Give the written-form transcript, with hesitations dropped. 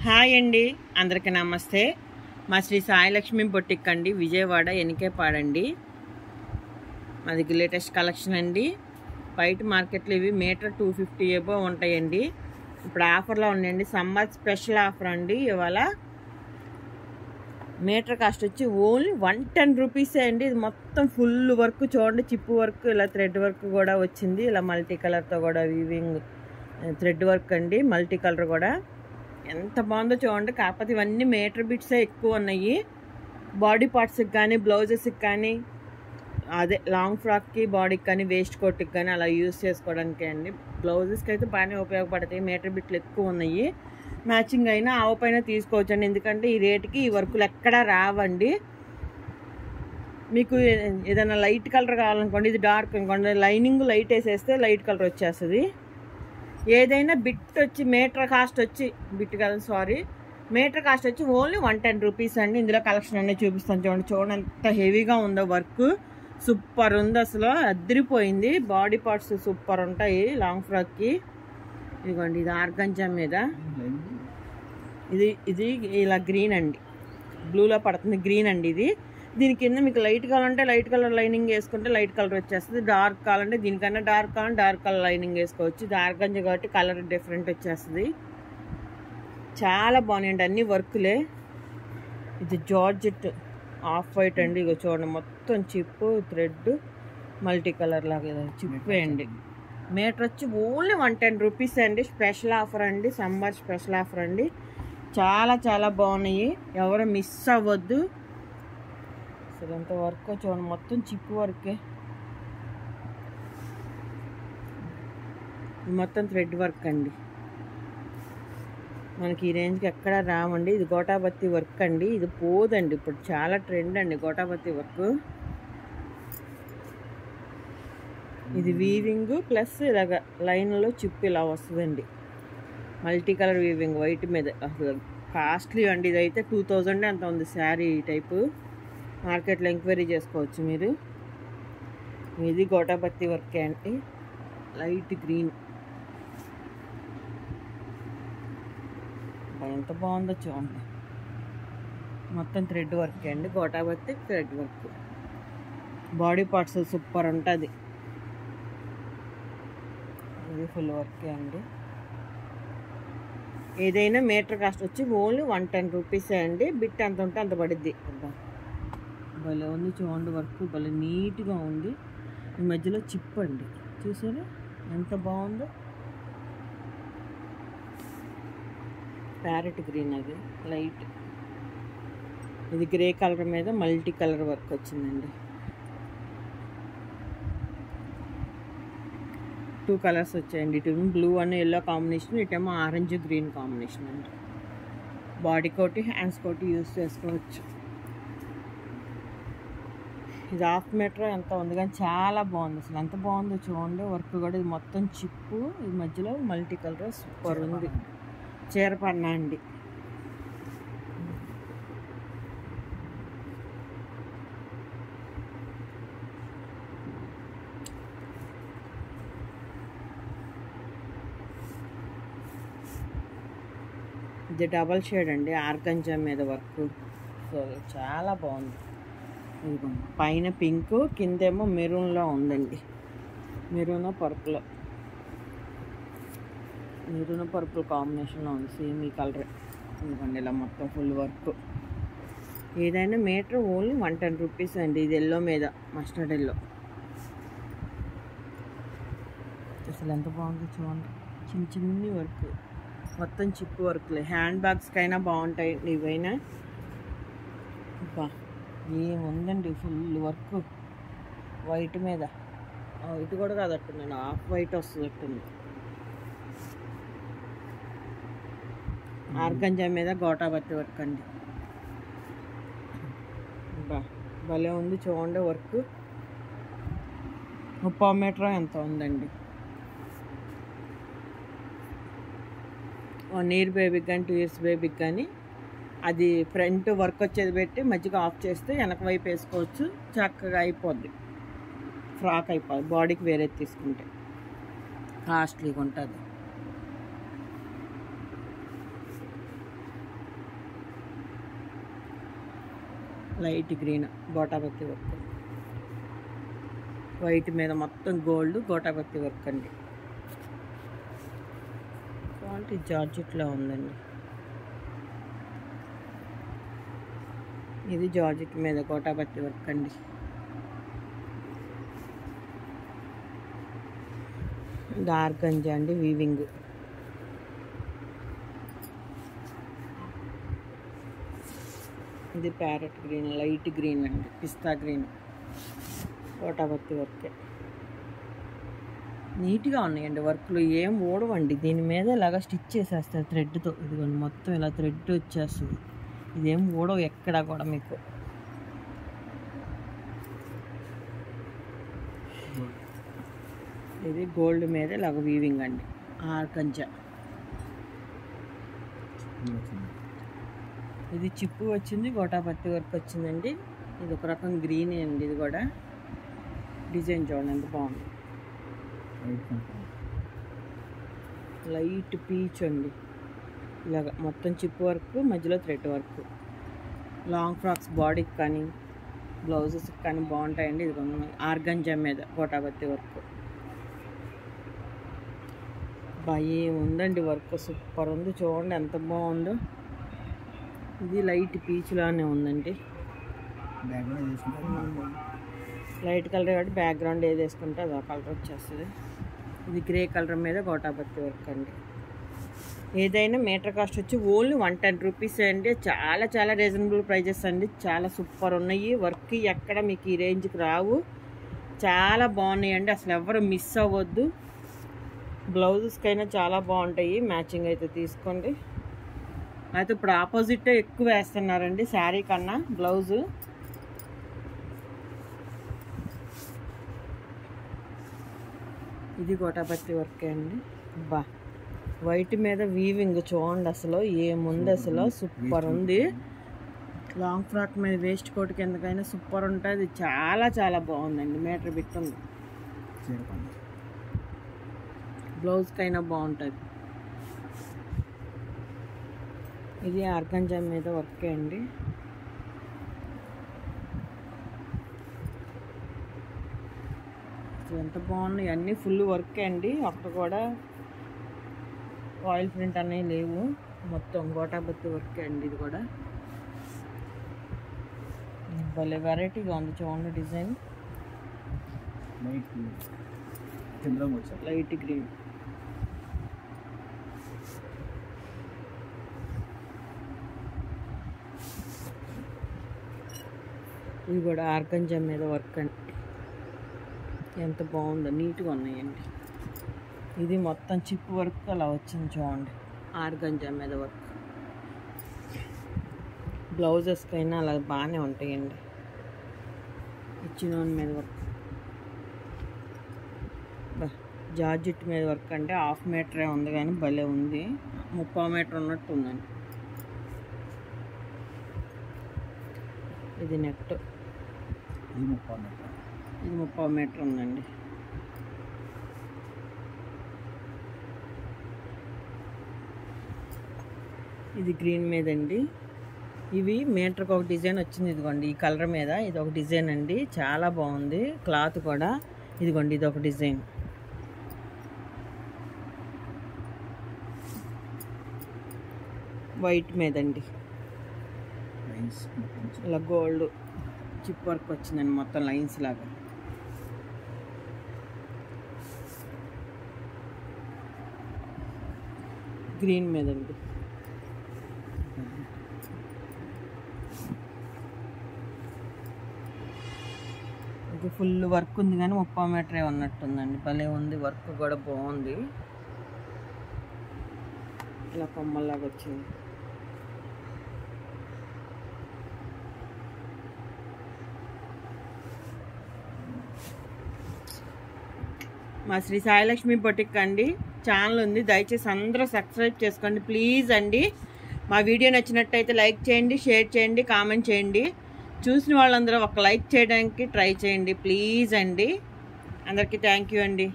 Hi అండి, అందరికీ నమస్తే. మా శ్రీ సాయిలక్ష్మి బొటిక్ అండి, విజయవాడ ఎనికేపాడండి. మాది లేటెస్ట్ కలెక్షన్ అండి. బయట మార్కెట్లో ఇవి మీటర్ 250 ఎబో ఉంటాయండి. ఇప్పుడు ఆఫర్లో ఉన్నాయండి, సమ్మర్ స్పెషల్ ఆఫర్ అండి. ఇవాళ మీటర్ కాస్ట్ వచ్చి ఓన్లీ 110 రూపీసే అండి. ఇది మొత్తం ఫుల్ వర్క్ చూడండి, చిప్పు వర్క్, ఇలా థ్రెడ్ వర్క్ కూడా వచ్చింది. ఇలా మల్టీ కలర్తో కూడా వీవింగ్ థ్రెడ్ వర్క్ అండి, మల్టీ కలర్ కూడా ఎంత బాగుందో చూడండి. కాకపోతే ఇవన్నీ మీటర్ బిట్సే ఎక్కువ ఉన్నాయి. బాడీ పార్ట్స్కి కానీ, బ్లౌజెస్కి కానీ, అదే లాంగ్ ఫ్రాక్కి, బాడీకి కానీ, వేస్ట్ కోట్కి కానీ అలా యూజ్ చేసుకోవడానికి అండి. బ్లౌజెస్కి అయితే బాగానే ఉపయోగపడతాయి. మీటర్ బిట్లు ఎక్కువ ఉన్నాయి. మ్యాచింగ్ అయినా ఆవు పైన తీసుకోవచ్చండి, ఎందుకంటే ఈ రేటుకి ఈ వర్కులు ఎక్కడా రావండి. మీకు ఏదైనా లైట్ కలర్ కావాలనుకోండి, ఇది డార్క్ అనుకోండి, లైనింగ్ లైట్ వేసేస్తే లైట్ కలర్ వచ్చేస్తుంది. ఏదైనా బిట్ వచ్చి మీటర్ కాస్ట్ వచ్చి మీటర్ కాస్ట్ వచ్చి ఓన్లీ 110 రూపీస్ అండి. ఇందులో కలెక్షన్ అనేది చూపిస్తాను చూడండి ఎంత హెవీగా ఉందో వర్క్. సూపర్ ఉంది, అసలు అదిరిపోయింది. బాడీ పార్ట్స్ సూపర్ ఉంటాయి లాంగ్ ఫ్రాక్కి. ఇదిగోండి, ఇది ఆర్గంజా మీద, ఇది ఇలా గ్రీన్ అండి, బ్లూలో పడుతుంది గ్రీన్ అండి. ఇది దీని కింద మీకు లైట్ కావాలంటే లైట్ కలర్ లైనింగ్ వేసుకుంటే లైట్ కలర్ వచ్చేస్తుంది. డార్క్ కావాలంటే దీనికన్నా డార్క్ కావాలంటే డార్క్ కలర్ లైనింగ్ వేసుకోవచ్చు. ఇది ఆర్గంజా కాబట్టి కలర్ డిఫరెంట్ వచ్చేస్తుంది. చాలా బాగున్నాయండి, అన్ని వర్కులే. ఇది జార్జెట్ ఆఫ్ వైట్ అండి. ఇగో చూడండి, మొత్తం చిప్పు థ్రెడ్ మల్టీ కలర్ లాగా చిప్పే అండి. మీటర్ వచ్చి ఓన్లీ 110 రూపీస్ అండి. స్పెషల్ ఆఫర్ అండి, సమ్మర్ స్పెషల్ ఆఫర్ అండి. చాలా చాలా బాగున్నాయి, ఎవరు మిస్ అవ్వద్దు. అసలు ఎంత వర్క్ చూడండి, మొత్తం చిప్పు వర్కే, మొత్తం థ్రెడ్ వర్క్ అండి. మనకి ఈ రేంజ్కి ఎక్కడ రావండి. ఇది గోటాపత్తి వర్క్ అండి, ఇది పోదండి, ఇప్పుడు చాలా ట్రెండ్ అండి గోటాపత్తి వర్క్. ఇది వీవింగ్ ప్లస్ ఇలాగ లైన్లో చిప్పు ఇలా వస్తుందండి. మల్టీ కలర్ వీవింగ్ వైట్ మీద. అసలు కాస్ట్లీ అండి. ఇదైతే 2000 అంత ఉంది శారీ టైపు. మార్కెట్లో ఎంక్వైరీ చేసుకోవచ్చు మీరు. ఇది గోటాపత్తి వర్కే అండి, లైట్ గ్రీన్. ఎంత బాగుందో చూడండి, మొత్తం థ్రెడ్ వర్కే అండి, గోటాపత్తి thread work. Body parts super ఉంటుంది. ఇది ఫుల్ వర్కే అండి. ఏదైనా మీటర్ కాస్ట్ వచ్చి ఓన్లీ 110 రూపీసే అండి. బిట్ ఎంత ఉంటే అంత పడుద్ది. భలే ఉంది చూడండి, వర్క్ భలే నీట్గా ఉంది. ఈ మధ్యలో చిప్ అండి, చూసారా ఎంత బాగుందో. ప్యారెట్ గ్రీన్, అది లైట్. ఇది గ్రే కలర్ మీద మల్టీ కలర్ వర్క్ వచ్చిందండి. 2 కలర్స్ వచ్చాయండి. ఇటు బ్లూ అండ్ ఎల్లో కాంబినేషన్, ఇటేమో ఆరెంజ్ గ్రీన్ కాంబినేషన్ అండి. బాడీ కోటి, హ్యాండ్స్ కోటి యూజ్ చేసుకోవచ్చు. ఇది హాఫ్ మీటర్ ఎంత ఉంది కానీ చాలా బాగుంది, అసలు ఎంత బాగుందో చూడండి వర్క్ కూడా. ఇది మొత్తం చిప్పు, ఈ మధ్యలో మల్టీ కలర్ సూపర్ ఉంది. చీరపన్నా అండి. ఇది డబల్ షేడ్ అండి, ఆర్గంజా మీద వర్క్. సో చాలా బాగుంది. ఇదిగో పైన పింక్, కిందేమో మెరూన్లో ఉందండి. మెరూన్ పర్పుల్ కాంబినేషన్లో ఉంది, సేమ్ ఈ కలర్. ఇదిగోండి, ఇలా మొత్తం ఫుల్ వర్క్. ఏదైనా మీటర్ ఓన్లీ 110 రూపీస్ అండి. ఇది ఎల్లో మీద, మస్టర్డ్ ఎల్లో. అసలు ఎంత బాగుందో చూడండి, చిన్ని వర్క్, మొత్తం చిప్పు వర్క్లే. హ్యాండ్ బ్యాగ్స్కి అయినా బాగుంటాయి ఇవైనా. ఏముందండి, ఫుల్ వర్క్ వైట్ మీద. వైట్ కూడా కాదట్టుందండి, హాఫ్ వైట్ వస్తుందట్టుంది. ఆర్గంజా మీద గోటాపత్తి వర్క్ అండి. భలే ఉంది చూడండి వర్క్. 30 మీటర్ ఎంత ఉందండి. 1 ఇయర్ బేబీకి కానీ 2 ఇయర్స్ బేబీకి కానీ అది ఫ్రంట్ వర్క్ వచ్చేది పెట్టి మధ్యగా ఆఫ్ చేస్తే వెనక వైపు వేసుకోవచ్చు, చక్కగా అయిపోద్ది. ఫ్రాక్ అయిపోద్ది. బాడీకి వేరే తీసుకుంటే కాస్ట్లీగా ఉంటుంది. లైట్ గ్రీన్ గోటాపత్తి వర్క్, వైట్ మీద మొత్తం గోల్డ్ గోటాపత్తి వర్క్ అండి. క్వాలిటీ జార్జెట్లో ఉందండి. ఇది జార్జెట్ మీద గోటాపత్తి వర్క్ అండి. డార్క్ గంజా అండి వీవింగ్. ఇది ప్యారెట్ గ్రీన్, లైట్ గ్రీన్ అండి, పిస్తా గ్రీన్ గోటాపత్తి వర్కే. నీట్గా ఉన్నాయండి వర్క్లు, ఏం ఊడవండి. దీని మీద ఇలాగా స్టిచ్ చేసేస్తారు థ్రెడ్తో. ఇదిగోండి మొత్తం ఇలా థ్రెడ్ వచ్చేస్తుంది. ఇదేం ఊడవు ఎక్కడా కూడా మీకు. ఇది గోల్డ్ మీద ఇలాగ వీవింగ్ అండి, ఆర్కంజా. ఇది చిప్పు వచ్చింది, గోటాపత్తి వర్క్ వచ్చిందండి. ఇది ఒక రకం గ్రీన్ అండి. ఇది కూడా డిజైన్ చూడండి ఎంత బాగుంది. లైట్ పీచ్ అండి. ఇలాగ మొత్తం చిప్ వర్క్, మధ్యలో థ్రెడ్ వర్క్. లాంగ్ ఫ్రాక్స్ బాడీకి కానీ బ్లౌజెస్కి కానీ బాగుంటాయండి. ఇది ఆర్గంజా మీద గోటాపత్తి వర్క్. బాగా ఉందండి వర్క్, సూపర్ ఉంది. చూడండి ఎంత బాగుందో. ఇది లైట్ పీచ్ లానే ఉందండి. లైట్ కలర్ కాబట్టి బ్యాక్గ్రౌండ్ ఏది వేసుకుంటే అది ఆ కలర్ వచ్చేస్తుంది. ఇది గ్రే కలర్ మీద గోటాపత్తి వర్క్ అండి. ఏదైనా మీటర్ కాస్ట్ వచ్చి ఓన్లీ 110 రూపీస్ అండి. చాలా చాలా రీజనబుల్ ప్రైజెస్ అండి. చాలా సూపర్ ఉన్నాయి. వర్క్ ఎక్కడ మీకు ఈ రేంజ్కి రావు. చాలా బాగున్నాయండి, అసలు ఎవరు మిస్ అవ్వద్దు. బ్లౌజెస్కైనా చాలా బాగుంటాయి. మ్యాచింగ్ అయితే తీసుకోండి. అయితే ఇప్పుడు ఆపోజిట్ ఎక్కువ వేస్తున్నారండి శారీ కన్నా బ్లౌజు. ఇది గోటాపత్తి వర్కే అండి. బా వైట్ మీద వీవింగ్ చూడండి, అసలు ఏముంది, అసలు సూపర్ ఉంది. లాంగ్ ఫ్రాక్ మీద వేస్ట్ కోట్ కిందకైనా సూపర్ ఉంటుంది. చాలా చాలా బాగుందండి. మీటర్ బిట్ ఉంది. బ్లౌజ్కైనా బాగుంటుంది. ఇది ఆర్గంజా మీద వర్కే అండి. ఎంత బాగున్నాయి, అన్నీ ఫుల్ వర్కే అండి. అక్కడ కూడా ఆయిల్ ప్రింట్ అనేవి లేవు, మొత్తం గోటాపత్తి వర్కే అండి. ఇది కూడా భలే వెరైటీగా ఉంది చూడండి డిజైన్. Light green. ఇది కూడా ఆర్గంజా మీద వర్క్ అండి. ఎంత బాగుందో, నీట్గా ఉన్నాయండి. ఇది మొత్తం చిప్ వర్క్ అలా వచ్చింది చూడండి, ఆర్గంజా మీద వర్క్. బ్లౌజెస్కైనా అలా బాగానే ఉంటాయండి. ఇచ్చినోన్ మీద వర్క్, జార్జెట్ మీద వర్క్ అంటే 1/2 మీటరే ఉంది కానీ భలే ఉంది. 3/4 మీటర్ ఉన్నట్టు ఉందండి. ఇది నెట్, ఇది 3/4 మీటర్ ఉందండి. ఇది గ్రీన్ మీద అండి. ఇవి మీటర్కి ఒక డిజైన్ వచ్చింది. ఇదిగోండి ఈ కలర్ మీద ఇది ఒక డిజైన్ అండి, చాలా బాగుంది. క్లాత్ కూడా ఇదిగోండి, ఇది ఒక డిజైన్. వైట్ మీద అండి, ఇలా గోల్డ్ చిప్ వర్క్ వచ్చిందండి, మొత్తం లైన్స్ లాగా. గ్రీన్ మీద అండి. ఇది ఫుల్ వర్క్ ఉంది కానీ 3/4 మీటరే ఉన్నట్టుందండి. భలే ఉంది, వర్క్ కూడా బాగుంది. ఇలా కొమ్మల్లాగా వచ్చింది. మా శ్రీ సాయిలక్ష్మి బొటిక్ అండి ఛానల్ ఉంది, దయచేసి అందరూ సబ్స్క్రైబ్ చేసుకోండి ప్లీజ్ అండి. మా వీడియో నచ్చినట్టయితే లైక్ చేయండి, షేర్ చేయండి, కామెంట్ చేయండి. చూసిన వాళ్ళందరూ ఒక లైక్ చేయడానికి ట్రై చేయండి ప్లీజ్ అండి. అందరికీ థ్యాంక్ యూ అండి.